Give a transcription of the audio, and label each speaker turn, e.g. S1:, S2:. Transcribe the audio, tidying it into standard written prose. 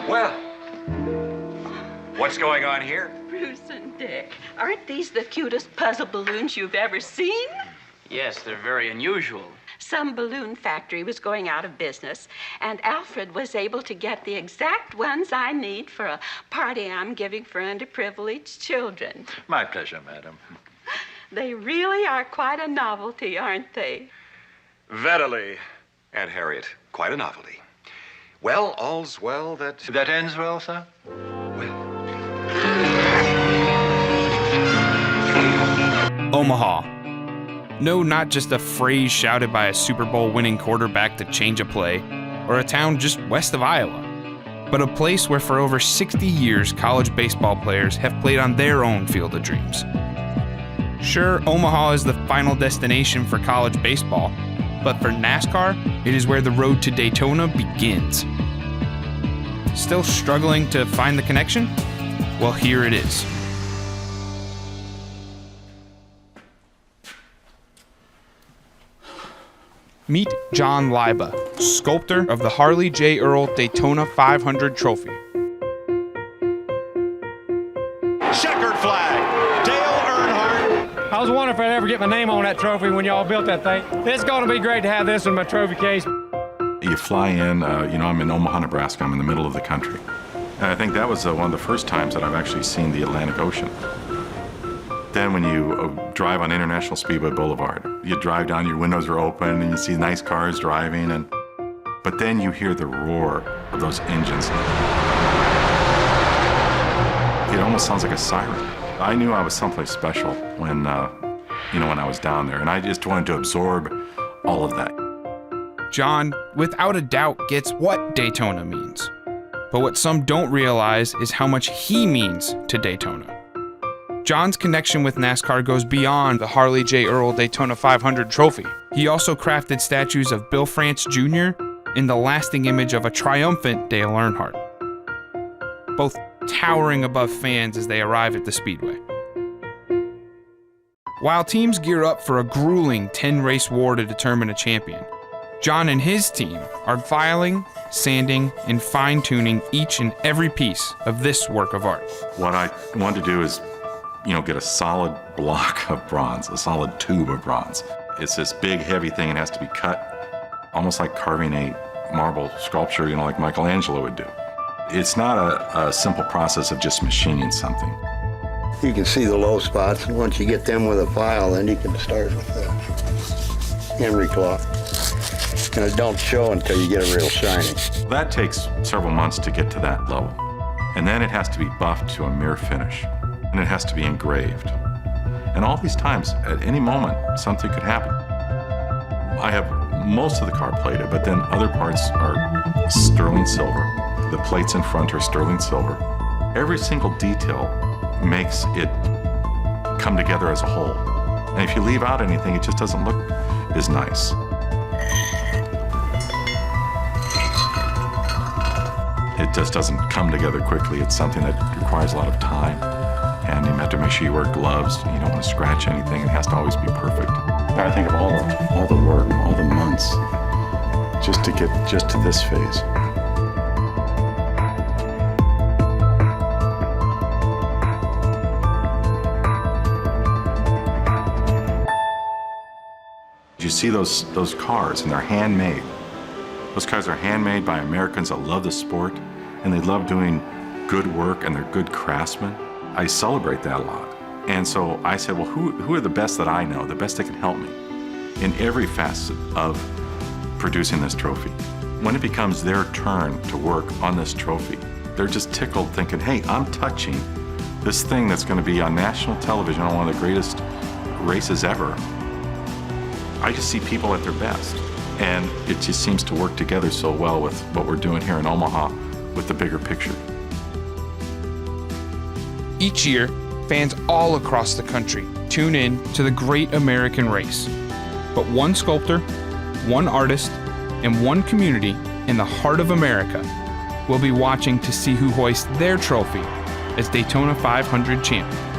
S1: Well, what's going on here?
S2: Bruce and Dick, aren't these the cutest puzzle balloons you've ever seen?
S3: Yes, they're very unusual.
S2: Some balloon factory was going out of business, and Alfred was able to get the exact ones I need for a party I'm giving for underprivileged children.
S1: My pleasure, madam.
S2: They really are quite a novelty, aren't they?
S1: Verily, Aunt Harriet, quite a novelty. Well, all's well that... That ends well, sir? Well...
S4: Omaha. No, not just a phrase shouted by a Super Bowl winning quarterback to change a play, or a town just west of Iowa, but a place where for over 60 years college baseball players have played on their own field of dreams. Sure, Omaha is the final destination for college baseball, but for NASCAR, it is where the road to Daytona begins. Still struggling to find the connection? Well, here it is. Meet John Liba, sculptor of the Harley J. Earl Daytona 500 trophy.
S5: Checkered flag, Dale Earnhardt.
S6: I was wondering if I'd ever get my name on that trophy when y'all built that thing. It's going to be great to have this in my trophy case.
S7: You fly in, I'm in Omaha, Nebraska. I'm in the middle of the country. And I think that was one of the first times that I've actually seen the Atlantic Ocean. Then when you drive on International Speedway Boulevard, you drive down, your windows are open, and you see nice cars driving, but then you hear the roar of those engines. It almost sounds like a siren. I knew I was someplace special when I was down there, and I just wanted to absorb all of that.
S4: John, without a doubt, gets what Daytona means. But what some don't realize is how much he means to Daytona. John's connection with NASCAR goes beyond the Harley J. Earl Daytona 500 trophy. He also crafted statues of Bill France Jr. in the lasting image of a triumphant Dale Earnhardt, both towering above fans as they arrive at the Speedway. While teams gear up for a grueling 10-race war to determine a champion, John and his team are filing, sanding, and fine-tuning each and every piece of this work of art.
S7: What I wanted to do is get a solid block of bronze, a solid tube of bronze. It's this big, heavy thing. It has to be cut almost like carving a marble sculpture, like Michelangelo would do. It's not a simple process of just machining something.
S8: You can see the low spots, and once you get them with a file, then you can start with the emery cloth. And it don't show until you get it real shiny.
S7: That takes several months to get to that level. And then it has to be buffed to a mere finish. And it has to be engraved. And all these times, at any moment, something could happen. I have most of the car plated, but then other parts are sterling silver. The plates in front are sterling silver. Every single detail makes it come together as a whole. And if you leave out anything, it just doesn't look as nice. It just doesn't come together quickly. It's something that requires a lot of time. And you have to make sure you wear gloves. You don't want to scratch anything. It has to always be perfect. I think of all the work, all the months, just to get just to this phase. You see those cars, and they're handmade. Those cars are handmade by Americans that love the sport, and they love doing good work, and they're good craftsmen. I celebrate that a lot. And so I said, well, who are the best that I know, the best that can help me in every facet of producing this trophy? When it becomes their turn to work on this trophy, they're just tickled thinking, hey, I'm touching this thing that's going to be on national television on one of the greatest races ever. I just see people at their best. And it just seems to work together so well with what we're doing here in Omaha with the bigger picture.
S4: Each year, fans all across the country tune in to the great American race. But one sculptor, one artist, and one community in the heart of America will be watching to see who hoists their trophy as Daytona 500 champion.